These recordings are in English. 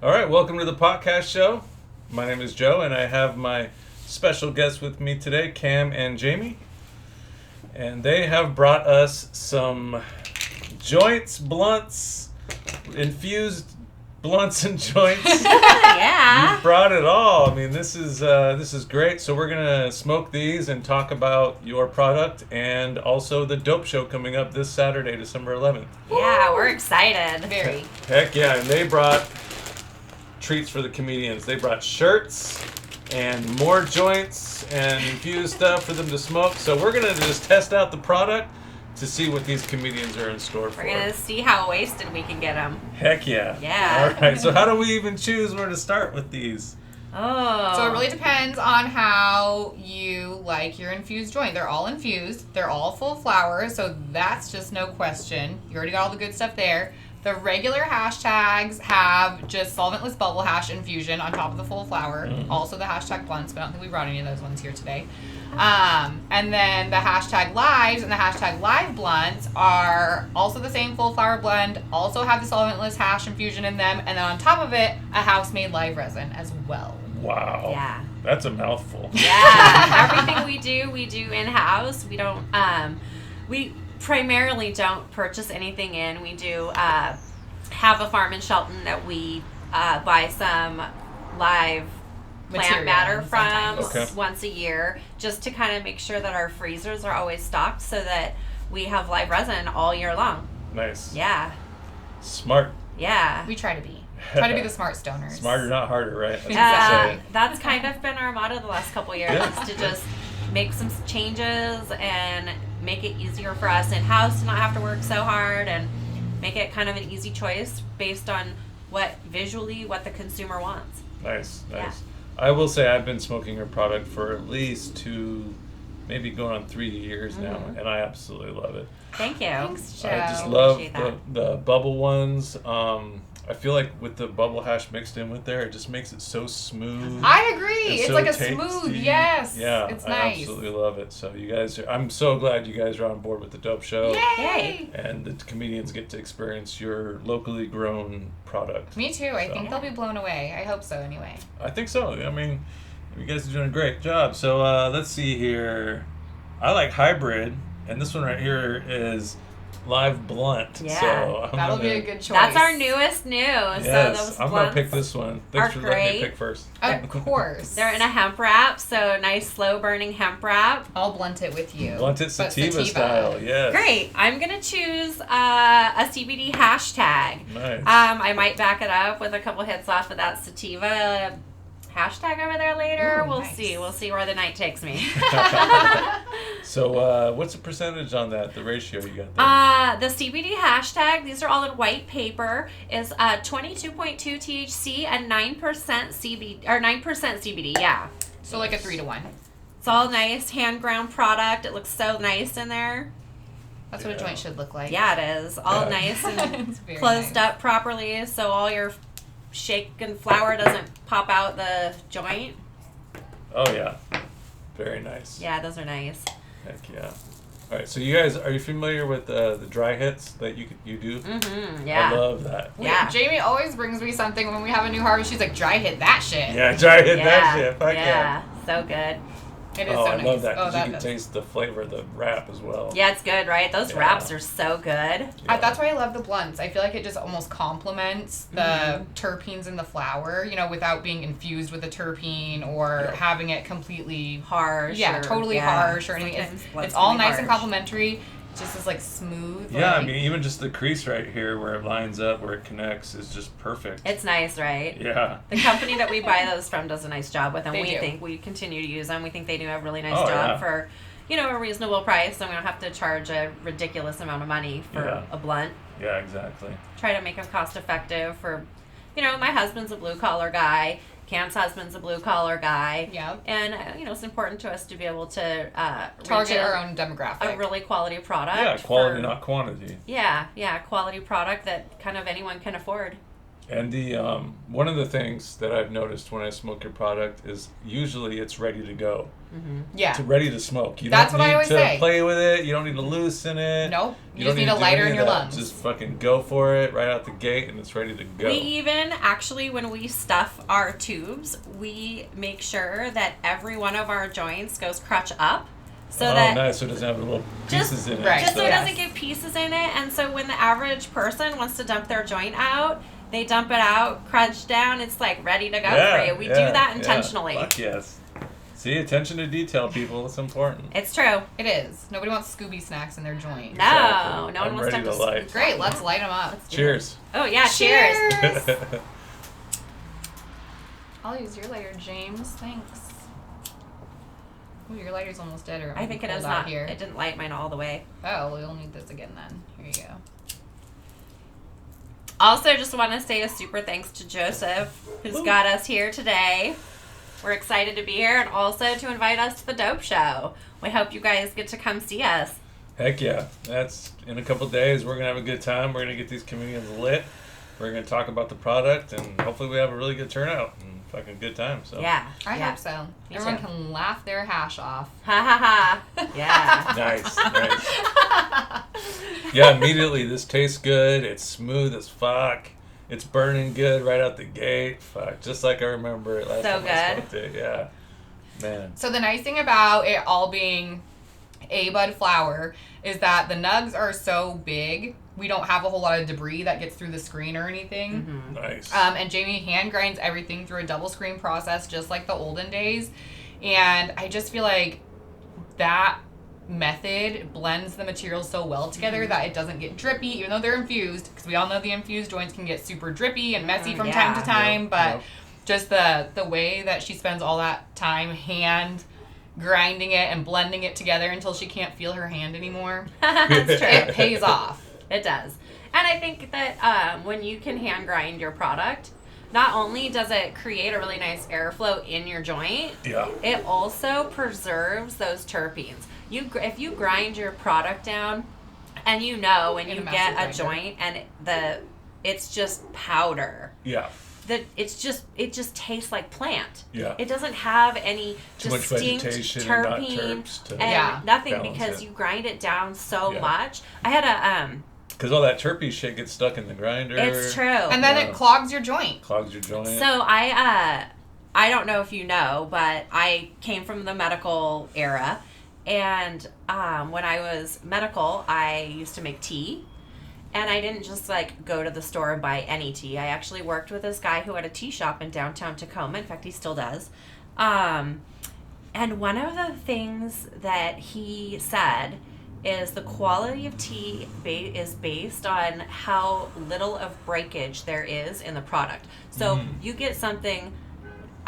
All right, welcome to the podcast show. My name is Joe, and I have my special guests with me today, Cam and Jamie. And they have brought us some joints, blunts, infused blunts and joints. Yeah. You brought it all. I mean, this is great. So we're gonna smoke these and talk about your product and also the dope show coming up this Saturday, December 11th. Yeah, we're excited. Very. Heck yeah! And they brought treats for the comedians. They brought shirts and more joints and infused stuff for them to smoke. So we're gonna just test out the product to see what these comedians are in store for. We're going to see how wasted we can get them. Heck yeah. Yeah. All right. So how do we even choose where to start with these? Oh. So it really depends on how you like your infused joint. They're all infused. They're all full flower, so that's just no question. You already got all the good stuff there. The regular hashtags have just solventless bubble hash infusion on top of the full flower. Mm. Also the hashtag blunts, but I don't think we brought any of those ones here today. And then the hashtag lives and the hashtag live blunts are also the same full flower blend, also have the solventless hash infusion in them, and then on top of it, a house-made live resin as well. Wow. Yeah. That's a mouthful. Yeah. Everything we do in-house. We don't, we primarily don't purchase anything in. We do have a farm in Shelton that we buy some live plant Material matter from sometimes. Okay. once a year, just to kind of make sure that our freezers are always stocked so that we have live resin all year long. Nice. Yeah. Smart. Yeah. We try to be. Try to be the smart stoners. Smarter, not harder, right? That's what they say. That's kind of been our motto the last couple of years, Yeah. is to just make some changes and make it easier for us in-house to not have to work so hard and make it kind of an easy choice based on what the consumer wants. Nice, nice. Yeah. I will say I've been smoking your product for at least 2, maybe going on 3 years now, Mhm. and I absolutely love it. Thank you. Thanks, Joe. I just love Appreciate the bubble ones. I feel like with the bubble hash mixed in with there, it just makes it so smooth. I agree. It's so like a tasty. smooth, yes. Yeah, It's I nice. absolutely love it. So you guys, I'm so glad you guys are on board with the dope show. Yay! And the comedians get to experience your locally grown product. Me too. I So- think they'll be blown away. I hope so, anyway. I think so. I mean, you guys are doing a great job. So let's see here. I like hybrid, and this one right here is live blunt. Yeah. So That'll be a good choice. That's our newest new. Yes, So those I'm gonna blunts pick this one. are Thanks for letting me great. pick first. Of course. They're in a hemp wrap, so nice slow burning hemp wrap. I'll blunt it with you. Blunt it But sativa style. Yes. Great. I'm gonna choose a CBD hashtag. Nice. I might back it up with a couple hits off of that sativa hashtag over there later. Ooh, We'll nice. see. We'll see where the night takes me. So what's the percentage on that? The ratio you got there? The CBD hashtag, these are all in white paper, is 22.2 THC and 9% CBD, or 9% CBD, yeah. So like a 3-to-1. It's all nice, hand ground product. It looks so nice in there. That's what a Yeah. joint should look like. Yeah, it is. All Yeah. nice and It's very closed nice. up properly so all your shaken flour doesn't pop out the joint. Oh yeah. Very nice. Yeah, those are nice. Heck yeah. All right. So you guys, are you familiar with the dry hits that you do? Mm-hmm. Yeah. I love that. Yeah. Jamie always brings me something when we have a new harvest. She's like, dry hit that shit. Yeah, dry hit yeah. that shit. Fuck yeah. So good. It is Oh, so I nice. love that because that you can does. taste the flavor of the wrap as well. Yeah, it's good, right? Those Yeah. wraps are so good. Yeah. That's why I love the blunts. I feel like it just almost complements the terpenes in the flower, you know, without being infused with a terpene or Yeah. having it completely Harsh. yeah, or- totally yeah. harsh or anything. Sometimes It's blunts all can be nice and harsh. complimentary. Just is like smooth. Yeah, I like- mean, even just the crease right here where it lines up, where it connects, is just perfect. It's nice, right? Yeah. The company that we buy those from does a nice job with them. They We do. think we continue to use them. We think they do a really nice Oh, job yeah. for, a reasonable price, and we don't have to charge a ridiculous amount of money for Yeah. a blunt. Yeah, exactly. Try to make them cost effective for, my husband's a blue collar guy. Cam's husband's a blue collar guy. Yep. And, it's important to us to be able to Target reach our own demographic. a really quality product. Yeah, quality, for- not quantity. Yeah, quality product that kind of anyone can afford. And the one of the things that I've noticed when I smoke your product is usually it's ready to go. Yeah. It's ready to smoke. You That's don't what I need always to say. play with it. You don't need to loosen it. Nope. You don't just need a to do lighter any in of your that. lungs. Just fucking go for it right out the gate, and it's ready to go. We even, actually, when we stuff our tubes, we make sure that every one of our joints goes crutch up. So that nice. So it doesn't have little pieces in it. right. Just so it Yes. doesn't get pieces in it. And so when the average person wants to dump their joint out, they dump it out, crunch down, it's like ready to go for you. We do that intentionally. Fuck yes. See, attention to detail, people. It's important. It's true. It is. Nobody wants Scooby snacks in their joint. No, Exactly. no one I'm wants ready to to light. Great, let's light them up. Cheers. Oh, yeah, cheers. I'll use your lighter, James. Thanks. Ooh, your lighter's almost dead. Or I think it is out not. here. It didn't light mine all the way. Oh, we'll need this again then. Here you go. Also, just want to say a super thanks to Joseph, who's got us here today. We're excited to be here, and also to invite us to the Dope Show. We hope you guys get to come see us. Heck yeah. That's in a couple days. We're going to have a good time. We're going to get these comedians lit. We're going to talk about the product, and hopefully we have a really good turnout and fucking good time. So Yeah. I yeah. hope so. Me Everyone too. can laugh their hash off. Ha ha ha. Yeah. Nice. Yeah, immediately this tastes good. It's smooth as fuck. It's burning good right out the gate. Fuck, just like I remember it last So time I good. smoked it. Yeah, man. So the nice thing about it all being a bud flower is that the nugs are so big, we don't have a whole lot of debris that gets through the screen or anything. Mm-hmm. Nice. And Jamie hand grinds everything through a double screen process, just like the olden days. And I just feel like that method blends the materials so well together that it doesn't get drippy, even though they're infused, because we all know the infused joints can get super drippy and messy from time to time. Yep, But yep. just the way that she spends all that time hand grinding it and blending it together until she can't feel her hand anymore, That's true. it pays off. It does. And I think that when you can hand grind your product, not only does it create a really nice airflow in your joint, Yeah. it also preserves those terpenes. If you grind your product down, and you know when In you a get master a joint and it's just powder, Yeah. that it just tastes like plant. Yeah. It doesn't have any Too much distinct vegetation and not terpene terps to and Yeah. nothing balance because it. you grind it down so Yeah. much. I had a Because all that terpy shit gets stuck in the grinder. it's true. And then Yeah. it clogs your joint. Clogs your joint. So I don't know if you know, but I came from the medical era, and when I was medical, I used to make tea, and I didn't just like go to the store and buy any tea. I actually worked with this guy who had a tea shop in downtown Tacoma. In fact, he still does. And one of the things that he said is the quality of tea is based on how little of breakage there is in the product. So you get something.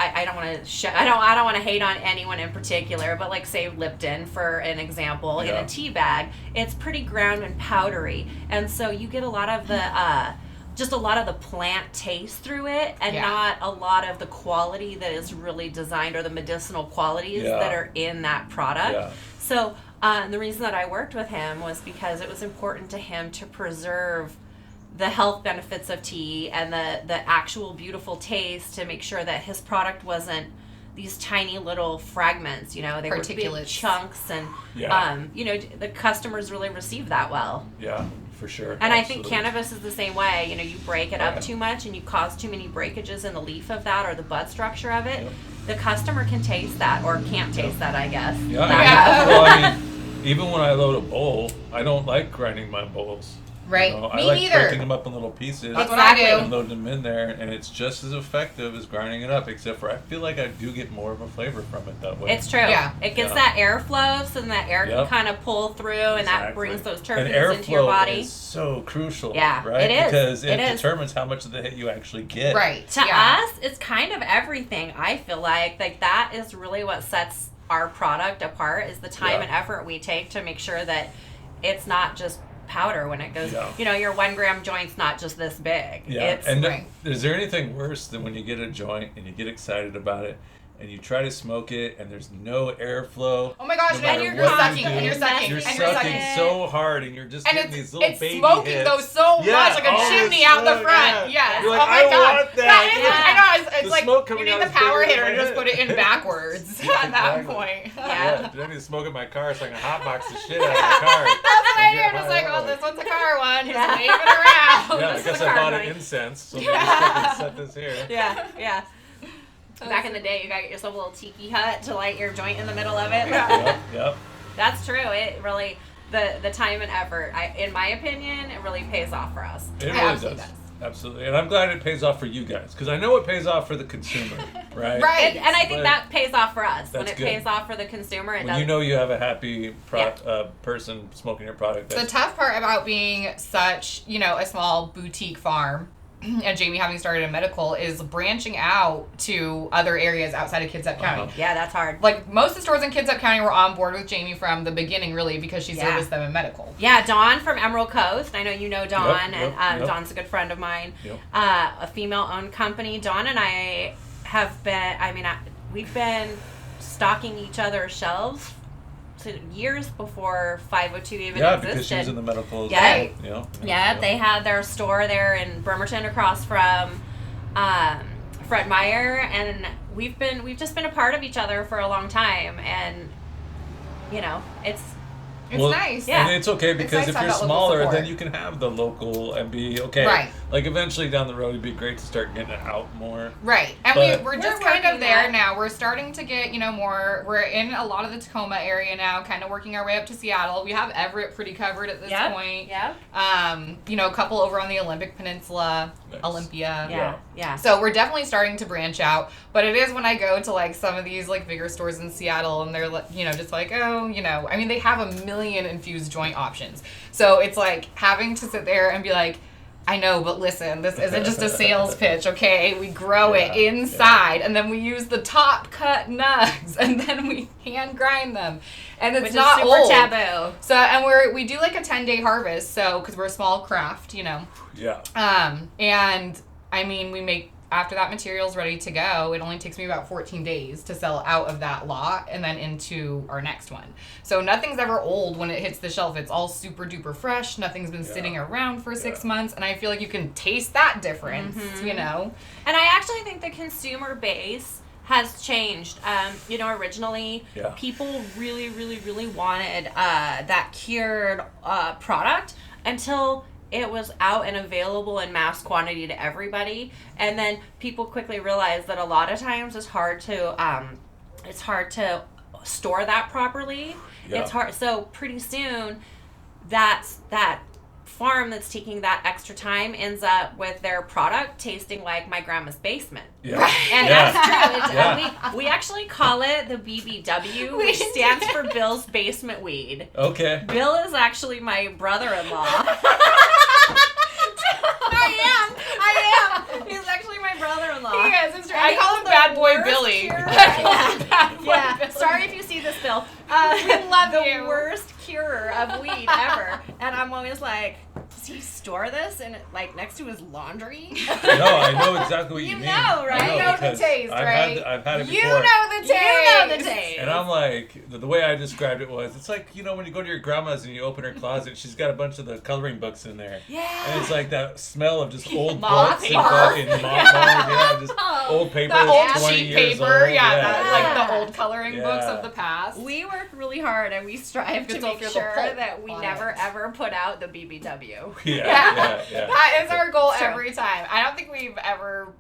I don't want to I don't want to hate on anyone in particular, but like say Lipton for an example, in Yeah. a tea bag, it's pretty ground and powdery, and so you get a lot of the just a lot of the plant taste through it, and Yeah. not a lot of the quality that is really designed or the medicinal qualities Yeah. that are in that product. Yeah. So the reason that I worked with him was because it was important to him to preserve the health benefits of tea and the actual beautiful taste, to make sure that his product wasn't these tiny little fragments, they were big Particulates. chunks, and Yeah. the customers really received that well. Yeah, for sure. And I think Absolutely. cannabis is the same way. You break it up Yeah. too much and you cause too many breakages in the leaf of that or the bud structure of it. Yep. The customer can taste that, or can't taste that, I guess. Yeah. That- Well, I mean, even when I load a bowl, I don't like grinding my bowls. Right. I Me like neither. breaking them up in little pieces. That's what I do. And loading them in there, and it's just as effective as grinding it up, except for I feel like I do get more of a flavor from it that way. It's true. Yeah. It gets Yeah. that airflow, so then that air can Yep. kind of pull through, and that Exactly. brings those And terpenes into your airflow body. is so crucial. Yeah, right? it is. Because It is. determines how much of the hit you actually get. Right. To yeah. us, it's kind of everything. I feel like that is really what sets our product apart, is the time Yeah. and effort we take to make sure that it's not just powder when it goes. Yeah. Your 1 gram joint's not just this big. Yeah. It's And Right. is there anything worse than when you get a joint and you get excited about it, and you try to smoke it, and there's no airflow. Oh my gosh, no matter and what you're sucking, you do, and you're sucking, You're and you're sucking sucking. so hard, and you're just And getting these little it's baby smoking hits. though so Yeah, much, like a oh, chimney it's out the so- front. yeah. Yes. You're like, oh my I god. want that. That is, Yeah. I know. It's The like smoke you coming need out the is bigger power than hitter my and just head. put it in backwards at that Exactly. point. Yeah. Dude, I need to smoke in my car so I can hotbox the shit out of my car. That's what I do. Yeah, I'm just like, yeah. oh, this one's a car one. Just Yeah. wave it around. Yeah, I This is guess the I car bought an going. incense, so we just fucking set this here. Yeah. Back in the day, you gotta get yourself a little tiki hut to light your joint in the middle of it. Yep. That's true. It really, the time and effort, in my opinion, it really pays off for us. It It really absolutely does. does. Absolutely. And I'm glad it pays off for you guys, because I know it pays off for the consumer, right? Right. And I think But that pays off for us. When that's it good. pays off for the consumer, it When does. you know you have a happy person smoking your product. The That's, tough part about being such, a small boutique farm, and Jamie having started in medical, is branching out to other areas outside of Kitsap County. Uh-huh. Yeah, that's hard. Like, most of the stores in Kitsap County were on board with Jamie from the beginning, really, because she Yeah. serviced them in medical. Yeah, Dawn from Emerald Coast. I know you know Dawn, Yep, and yep. Dawn's a good friend of mine. Yep. A female-owned company. Dawn and I have been. We've been stocking each other's shelves since years before 502 even yeah, existed. because she was in the medical. Yeah. You know, Yeah, they had their store there in Bremerton across from Fred Meyer, and we've just been a part of each other for a long time, and it's It's nice. Yeah. And it's okay because nice if to have you're that local smaller, support. then you can have the local and be okay. Right. Like eventually down the road, it'd be great to start getting it out more. Right. And But- we're just We're kind of working there that. now. We're starting to get, more, we're in a lot of the Tacoma area now, kind of working our way up to Seattle. We have Everett pretty covered at this Yep. point. Yeah. A couple over on the Olympic Peninsula, Nice. Olympia. Yeah. So we're definitely starting to branch out, but it is when I go to like some of these like bigger stores in Seattle and they're like, just like, they have a million infused joint options. So it's like having to sit there and be like, I know, but listen, this isn't just a sales pitch, okay? We grow it Yeah, inside and then we use the top cut nugs and then we hand grind them. And it's Which not is super old. taboo. So, and we do like a 10-day harvest, so, because we're a small craft, Yeah. and I mean, we make, after that material's ready to go, it only takes me about 14 days to sell out of that lot and then into our next one. So nothing's ever old when it hits the shelf. It's all super duper fresh. Nothing's been sitting around for 6 months, and I feel like you can taste that difference, And I actually think the consumer base has changed. Originally, Yeah. people really, really, really wanted that cured product until it was out and available in mass quantity to everybody. And then people quickly realized that a lot of times it's hard to store that properly. Yeah. It's hard. So pretty soon, that farm that's taking that extra time ends up with their product tasting like my grandma's basement. Yeah. And Yeah. that's true. It's, Yeah. we actually call it the BBW, which stands for Bill's Basement Weed. Okay. Bill is actually my brother-in-law. I am. He's actually my brother-in-law. He is. It's true. And I he call was him the Bad Boy worst Billy. cure- Bad Boy Yeah. Billy. Sorry if you see this, Bill. We love the you. worst cure of weed ever. And I'm always like, does he store this in next to his laundry? No, I know exactly what you You mean. know, right? I You know the because taste, right? I've had it You before. know the taste. You know the taste. And I'm like, the way I described it was, it's like, when you go to your grandma's and you open her closet, she's got a bunch of the coloring books in there. Yeah. And it's like that smell of just old Moth books and paper. fucking mothballs, just old paper The that's old 20 sheet years paper, old. like the old coloring books Yeah. of the past. We work really hard and we strive to Good to make feel the sure pulp that we on never it. ever put out the BBW. Yeah. That is our goal It's true. every time. I don't think we've ever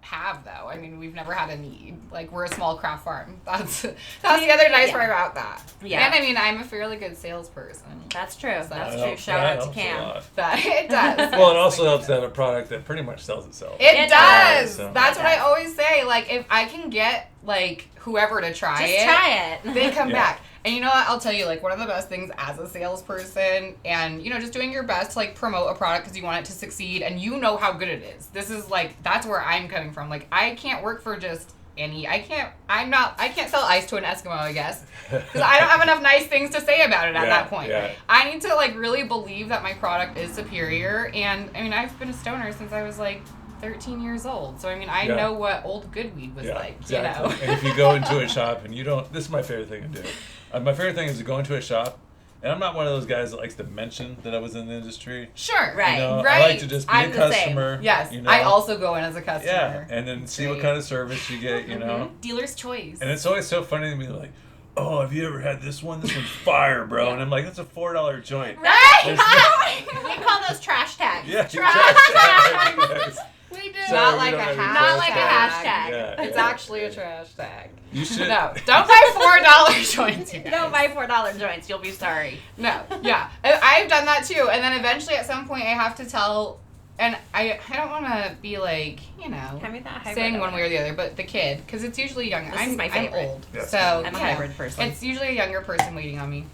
have though. I mean, we've never had a need. Like, we're a small craft farm. That's the other nice part about that. Yeah. And I mean, I'm a fairly good salesperson. That's true. So That's That true. helps- Shout that out to helps a Cam. lot. But it does. Well, it also helps to have a product that pretty much sells itself. It does. So- That's It what I does. always say. Like, if I can get like whoever to try Just it, try it. they come Yeah. back. And you know what? I'll tell you, like, one of the best things as a salesperson and, just doing your best to, like, promote a product because you want it to succeed and you know how good it is. This is, like, that's where I'm coming from. Like, I can't work for just I can't sell ice to an Eskimo, I guess. Because I don't have enough nice things to say about it at that point. Yeah. I need to, like, really believe that my product is superior. And, I mean, I've been a stoner since I was, like, 13 years old. So, I mean, I Yeah. know what old good weed was like, exactly. you know? And if you go into a shop and you don't, this is my favorite thing to do. My favorite thing is to go into a shop, and I'm not one of those guys that likes to mention that I was in the industry. Sure. Right. You know, Right. I like to just be I'm a the same. customer. Yes. You know? I also go in as a customer. Yeah, and then see what Great. kind of service you get, you know? Dealer's choice. And it's always so funny to me, like, oh, have you ever had this one? This one's fire, bro. And I'm like, that's a $4 joint. Right? There's We call those trash tags. Yeah, Trash We do. Sorry, Not we like don't a have any hashtag. Not like a trash hashtag. Yeah, It's yeah. actually a trash tag. You should. No, don't buy $4 joints, you guys. Don't buy $4 joints. You'll be sorry. No, yeah. I've done that too. And then eventually at some point I have to tell, and I don't want to be like, you know, Hand me that hybrid saying one over. way or the other, but the kid, because it's usually younger. This is my I'm favorite. old, Yes. so I'm a you know, hybrid person. It's usually a younger person waiting on me.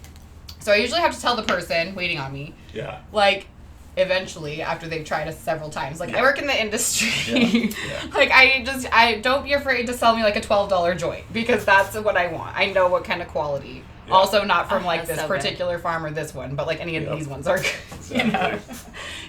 So I usually have to tell the person waiting on me, Yeah. like, eventually after they've tried us several times. Like, Yeah. I work in the industry. Yeah. Yeah. Like, I don't be afraid to sell me like a $12 joint, because that's what I want. I know what kind of quality. Yeah. Also not from Oh, like that's this so good. particular farm or this one, but like any of Yep. these ones are good. You know.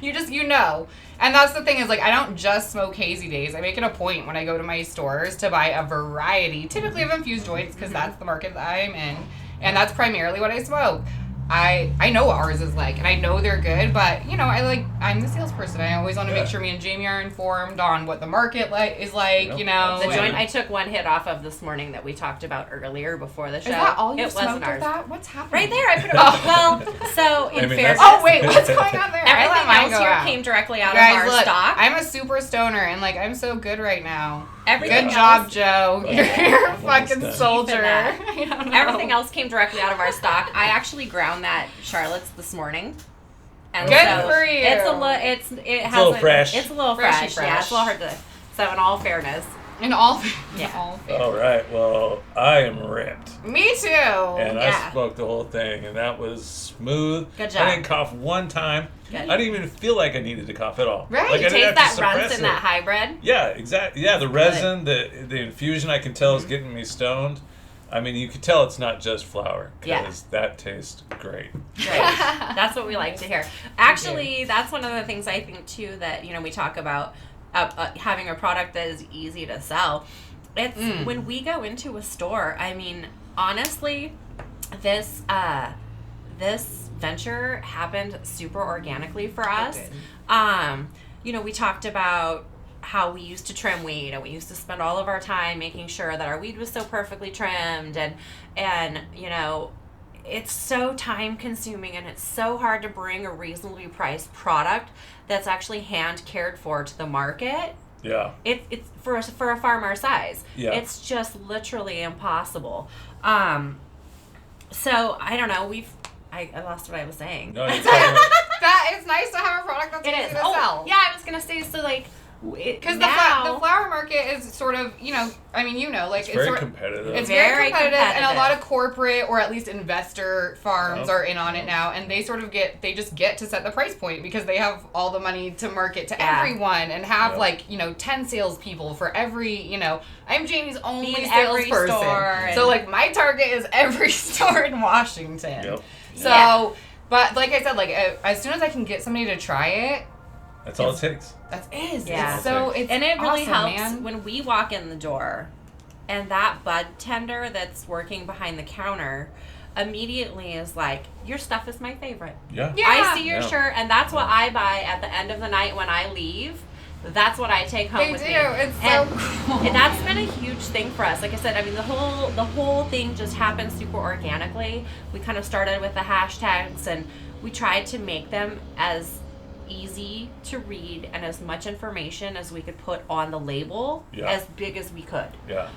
Exactly. You know. And that's the thing is, like, I don't just smoke Hazy Daze. I make it a point when I go to my stores to buy a variety, typically of infused joints, because that's the market that I'm in. And that's primarily what I smoke. I know what ours is like, and I know they're good, but, you know, I'm the salesperson. I always want to Yeah. make sure me and Jamie are informed on what the market is like, Yep. you know. The Absolutely. joint I took one hit off of this morning that we talked about earlier before the show. Is that all you It smoked wasn't with ours. that? What's happening? Right there, I put it on. Well, so in I mean, fairness, that's- Oh, wait, what's going on there? I let everything mine else go here out. came directly out Guys, of our look, stock. I'm a super stoner, and like I'm so good right now. Everything Good job, else, Joe. Yeah. You're a Almost fucking done. soldier. Keeping that. I don't know. Everything else came directly out of our stock. I actually ground that Charlotte's this morning. And Good so for you. It has little fresh. It's a little Freshy fresh. Yeah, it's a little hard to. So in all fairness, In all, Yeah. in all fairness. All right. Well, I am ripped. Me too. And I yeah. smoked the whole thing, and that was smooth. Good job. I didn't cough one time. Good. I didn't even feel like I needed to cough at all. Right. Like, You I didn't taste have that to suppress runts in it. that hybrid. Yeah, exactly. Yeah, the resin, the infusion, I can tell is getting me stoned. I mean, you could tell it's not just flour, because Yeah. that tastes great. Great. That's what we like to hear. Actually, that's one of the things I think too that we talk about having a product that is easy to sell. It's when we go into a store. I mean, honestly, this venture happened super organically for us. We talked about how we used to trim weed, and we used to spend all of our time making sure that our weed was so perfectly trimmed, and it's so time consuming, and it's so hard to bring a reasonably priced product that's actually hand cared for to the market. Yeah. It's for a farm our size. Yeah. It's just literally impossible. So I don't know. I lost what I was saying. No, you're talking about, That is nice to have a product that's It easy is. to Oh, sell. yeah. I was gonna say so like Because now the flower market is sort of, like it's very sort competitive. It's very Very competitive, and a competitive. lot of corporate or at least investor farms Yep. are in on it now, and they sort of just get to set the price point because they have all the money to market to Yeah. everyone and have Yep. 10 salespeople for every, I'm Jamie's only Be in every salesperson. store So and- my target is every store in Washington. Yep. So, Yeah. but like I said, as soon as I can get somebody to try it, That's all it takes. that is. Yeah. It's and it really awesome, helps man. when we walk in the door and that bud tender that's working behind the counter immediately is like, your stuff is my favorite. Yeah. Yeah. I see your Yeah. shirt, and that's what I buy at the end of the night when I leave. That's what I take home They with do. me. It's so and, cool. and that's been a huge thing for us. Like I said, I mean, the whole thing just happened super organically. We kind of started with the hashtags, and we tried to make them as easy to read and as much information as we could put on the label, Yeah. as big as we could. Yeah.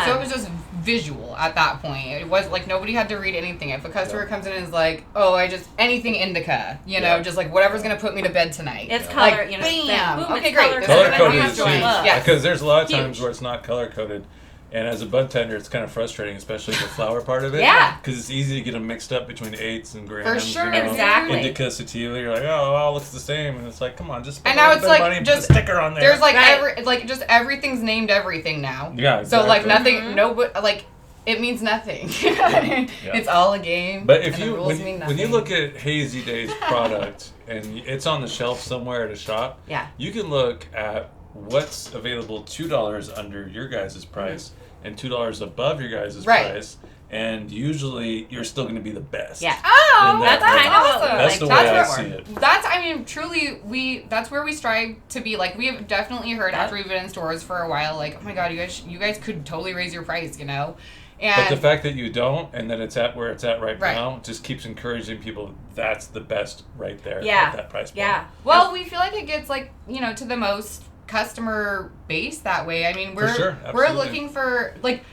So it was just visual at that point. It was like nobody had to read anything. If a customer Yeah. comes in and is like, "Oh, I just anything indica," Yeah. just like whatever's gonna put me to bed tonight. It's Yeah. color, Like, then bam. boom, Okay, it's great. color This Color is coded what I is have huge. to look. Yes. Because there's a lot of Huge. times where it's not color coded. And as a bud tender, it's kind of frustrating, especially the flower part of it. Yeah. Because it's easy to get them mixed up between eights and grams. sure, Exactly. Indica, sativa, you're like, oh, it all looks the same. And it's like, come on, just spend And a now little it's bit of like, money and just- put a sticker on there. There's like Right. just everything's named everything now. yeah, So like exactly. nothing, no, but like it means nothing. It's all a game. But if and the you rules mean when you nothing. look at Hazy Daze product and it's on the shelf somewhere at a shop, Yeah. you can look at what's available $2 under your guys' price and $2 above your guys' Right. price, and usually you're still going to be the best. Yeah. Oh, And that's that's kind of what awesome. That's the way I That's see where- it. That's, I mean, truly, that's where we strive to be. Like, we have definitely heard after we've been in stores for a while, like, oh my god, you guys could totally raise your price, you know? And But the fact that you don't, and that it's at where it's at right Right. now, just keeps encouraging people. That's the best right there. Yeah. At that price point. Yeah. well, we feel like it gets, like, you know, to the most customer base that way. I mean, we're sure, we're absolutely. looking for, like,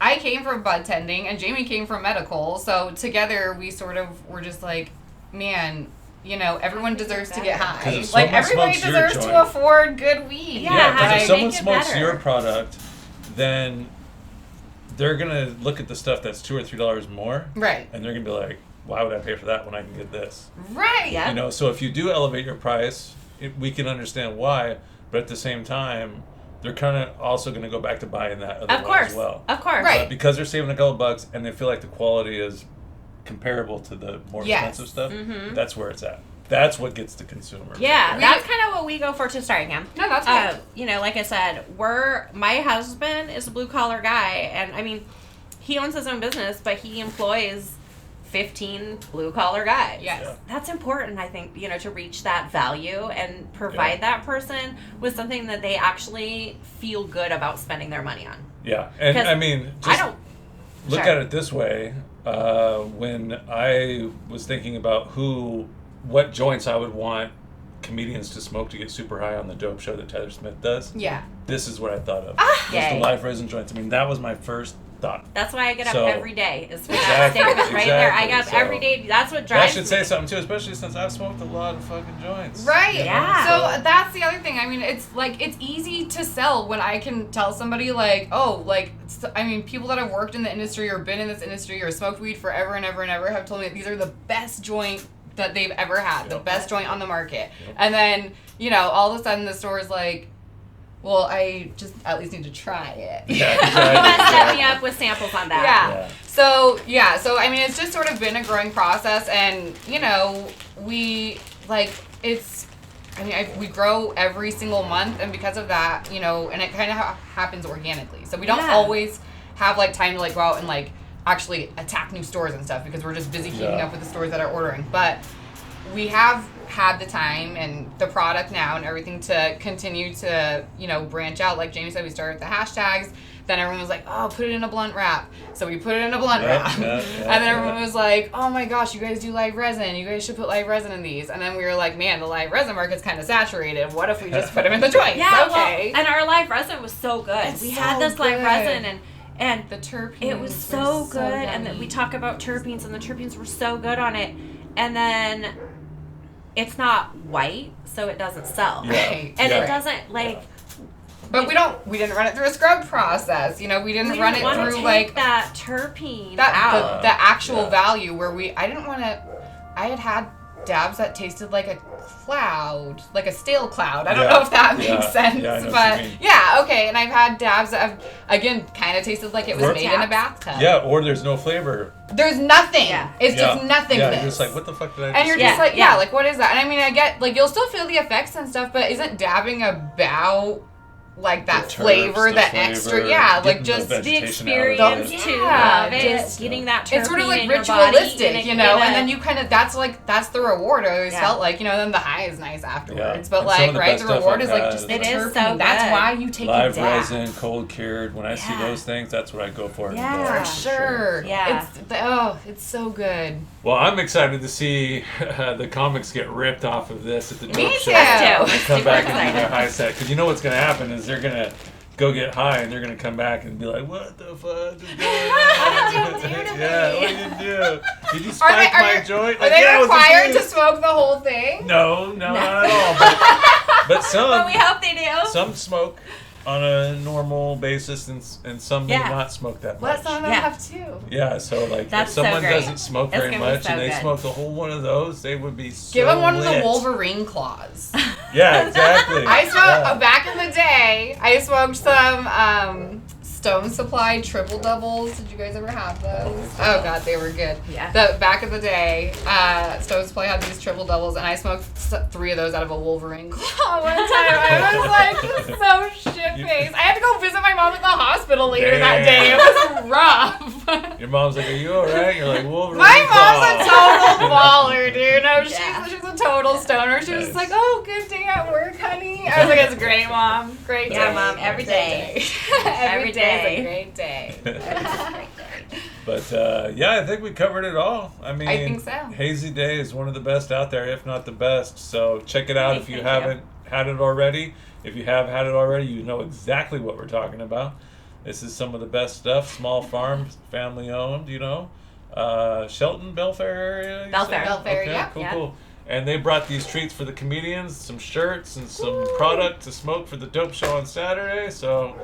I came from bud tending and Jamie came from medical, so together we sort of were just like, man, you know, everyone deserves to get 'Cause high. if Like, someone everybody smokes your deserves to joint- afford good weed. Yeah, Yeah, how because do if you someone make it smokes better? your product, then they're gonna look at the stuff that's $2 or $3 more, Right. and they're gonna be like, "Why would I pay for that when I can get this?" Right. Yeah. You know. So if you do elevate your price, we can understand why, but at the same time, they're kind of also gonna go back to buying that other Of one course. as well. Of course. Right. But because they're saving a couple bucks and they feel like the quality is comparable to the more Yes. expensive stuff, Mhm. that's where it's at. That's what gets the consumer. Yeah, We- that's kind of what we go for too. Sorry, Cam. No, that's good. You know, like I said, my husband is a blue collar guy, and I mean, he owns his own business, but he employs 15 blue collar guys. Yes. Yeah. That's important, I think, you know, to reach that value and provide that person with something that they actually feel good about spending their money on. Yeah, and 'Cause I mean, I just don't. look Sure. at it this way. When I was thinking about what joints I would want comedians to smoke to get super high on the dope show that Tyler Smith does, Yeah. this is what I thought of. Ah, was yay. the live resin joints. I mean, that was my first thought. That's why I get up So- every day. Is for that Exactly, statement right there. I exactly. get up So- every day. That's what That drives should me. say something too, especially since I've smoked a lot of fucking joints. Right. you know? Yeah. So that's the other thing. I mean, it's like, it's easy to sell when I can tell somebody like, oh, like, I mean, people that have worked in the industry or been in this industry or smoked weed forever and ever and ever have told me that these are the best joint that they've ever had, the Yep. best joint on the market. Yep. And then, you know, all of a sudden the store is like, well, I just at least need to try it. Yeah, You exactly. want to set me exactly. up with samples on that. Yeah. So I mean, it's just sort of been a growing process, and you know, we like it's. I mean, we grow every single month, and because of that, you know, and it kind of happens organically. So we don't Yeah. always have like time to like go out and like actually attack new stores and stuff because we're just busy keeping Yeah. up with the stores that are ordering. But we have had the time and the product now and everything to continue to, you know, branch out. Like Jamie said, we started with the hashtags. Then everyone was like, oh, put it in a blunt wrap. So we put it in a blunt Yeah, wrap. yeah, And then everyone was like, oh my gosh, you guys do live resin. You guys should put live resin in these. And then we were like, man, the live resin market's kind of saturated. What if we just put them in the joints? Yeah, Okay. well, and our live resin was so good. It's We so had this live good. resin and the terpenes. it was were so good, and yummy. we talk about terpenes, and the terpenes were so good on it, and then it's not white, so it doesn't sell, Yeah. Right. and Yeah. it doesn't like. But we didn't run it through a scrub process. You know, we didn't We run didn't it want to through take like that terpene that out. the actual Yeah. value where I didn't want to. I had dabs that tasted like a cloud, like a stale cloud. I don't Yeah. know if that makes Yeah. sense, Yeah, I know what but you mean. yeah, okay. And I've had dabs that have again kind of tasted like it was Or- made in a bathtub. Yeah, or there's no flavor. There's nothing. Yeah. It's Yeah. just nothingness. Yeah, you're just like, what the fuck did I And just you're do? just Yeah, like, yeah. like, what is that? And I mean, I get, like, you'll still feel the effects and stuff, but isn't dabbing about, like, that The terps, flavor, the that flavor, extra, yeah, like, getting the just, the vegetation out of it. experience too Yeah, of it, just- getting that terpene it's sort of, like, in your body, ritualistic, and you know, in a- and then you kind of, that's the reward. I always Yeah. felt like, you know, then the high is nice afterwards, Yeah. but, And some like, of the right, best the stuff reward I've is, like, had just is the It is terpene. so That's good. why you take Live it down. resin, cold cured. When I see Yeah. those things, that's what I go for. in the Yeah. bar, For sure. Yeah. It's so good. Well, I'm excited to see the comics get ripped off of this at the Me dope too. show. Yeah. And come Super back and do excited. their high set. Because you know what's going to happen is they're going to go get high and they're going to come back and be like, what the fuck is going on? What did you do to Yeah, me? what did you do? Did you spike Are my they, joint? Are Like, they yeah, it was a required to juice. smoke the whole thing? No, not at all. But But some we hope they do. some smoke on a normal basis and some may Yeah. not smoke that Well, much. some of them Yeah. have too. Yeah, so like That's if so someone great. doesn't smoke It's very gonna be much so and they good. smoked a whole one of those, they would be so Give them one of the lit. Wolverine claws. Yeah, exactly. I smoked Yeah. back in the day. I smoked some Stone Supply triple doubles. Did you guys ever have those? Oh god, they were good. Yeah. The back of the day, Stone Supply had these triple doubles, and I smoked 3 of those out of a Wolverine claw one time. I was like just so shit-faced. I had to go visit my mom at the hospital later that day. It was rough. Your mom's like, "Are you alright?" You're like, "Wolverine." My mom's a claw." total baller, dude. No, Yeah. she's a total stoner. She was Nice. like, "Oh, good day at work, honey." I was like, "It's great, Mom. Great day." Yeah, Mom, every Great day. Every Every day is a day. great day. But yeah, I think we covered it all. I mean, I think so. Hazy Daze is one of the best out there, if not the best. So check it out Hey, if you thank haven't had it already. If you have had it already, you know exactly what we're talking about. This is some of the best stuff. Small farm, family owned. Shelton, Belfair area. you Belfair. said? Belfair, okay, yeah. Cool, Yeah. cool. And they brought these treats for the comedians, some shirts and some product to smoke for the dope show on Saturday. So,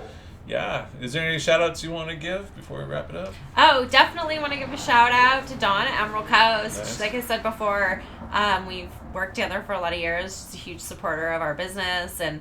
yeah. Is there any shout outs you want to give before we wrap it up? Oh, definitely want to give a shout out to Dawn at Emerald Coast. Nice. Like I said before, we've worked together for a lot of years. She's a huge supporter of our business, and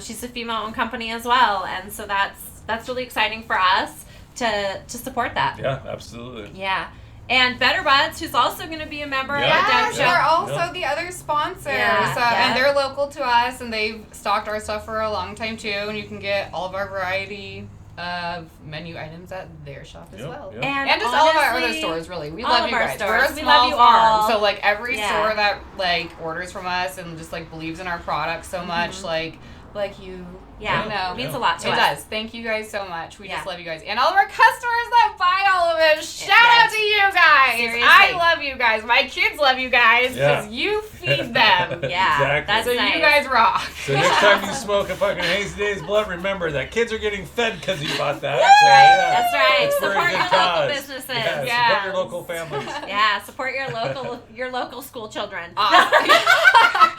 she's a female-owned company as well. And so that's really exciting for us to support that. Yeah, absolutely. Yeah. And Better Buds, who's also going to be a member Yeah. of the Yes, Dope they're Show. also Yeah. the other sponsors. Yeah, yeah. And they're local to us, and they've stocked our stuff for a long time, too. And you can get all of our variety of menu items at their shop as Yep, well. yep. And just all of our other honestly, stores, really. We all love of you our guys. stores. We're a We small love you farm, all. so like every Yeah. store that like orders from us and just like believes in our product so much, like you. Yeah, You know. it means a lot to It us. does. Thank you guys so much. We Yeah. just love you guys. And all of our customers that buy all of it, shout Yes. out to you guys. Seriously. I love you guys. My kids love you guys because Yeah. you feed them. Yeah, Exactly. that's So nice. you guys rock. So next time you smoke a fucking Hazy Daze blunt, remember that kids are getting fed because you bought that. That's So, right. yeah. That's right. It's for a Support good your local cause. businesses. Yeah, Yeah. support your local families. Yeah, support your local school children. Awesome.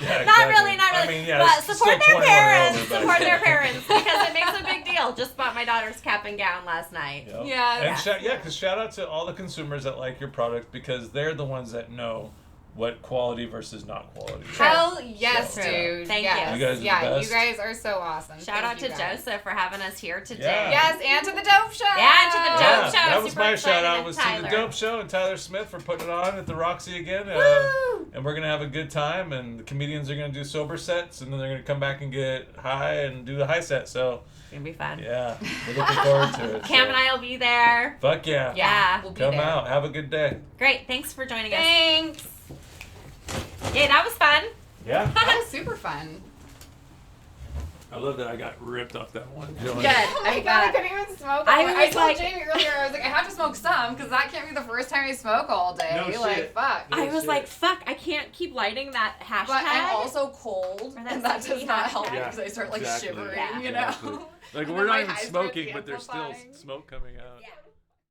Yeah, Not exactly. really, not really. I mean, yeah, but it's support still their 21 parents. and over, but- Support their parents because it makes a big deal. Just bought my daughter's cap and gown last night. Yep. Yeah. And because shout out to all the consumers that like your product because they're the ones that know what quality versus not quality. Hell yes, So, dude. Thank yes. you. You guys are the yeah, best. you guys are so awesome. Shout Thank out to you guys. Joseph for having us here today. Yeah. Yes, and to the Dope Show. Yeah, to the Dope Yeah, Show. that was Super my excited, shout out and was to the Tyler. Dope Show and Tyler Smith for putting it on at the Roxy again. Woo! And we're gonna have a good time and the comedians are gonna do sober sets and then they're gonna come back and get high and do the high set. So It's gonna be fun. yeah, we're looking forward to it. Cam so. and I will be there. Fuck yeah. Yeah. We'll be Come there. out. Have a good day. Great. Thanks for joining us. Thanks. Yeah, that was fun. Yeah. That was super fun. I love that I got ripped off that one. Good. Oh my god, I couldn't even smoke. I I was told like- Jamie earlier, I was like, I have to smoke some because that can't be the first time I smoke all day. No like, shit. fuck. I was shit. like, fuck, I can't keep lighting that hashtag. But I'm also cold, Or that and that sexy does not help hashtag. because I start like Exactly. shivering, Yeah. you Exactly. know. Like And we're then my not even high starts smoking, but there's still amplifying. smoke coming out. Yeah.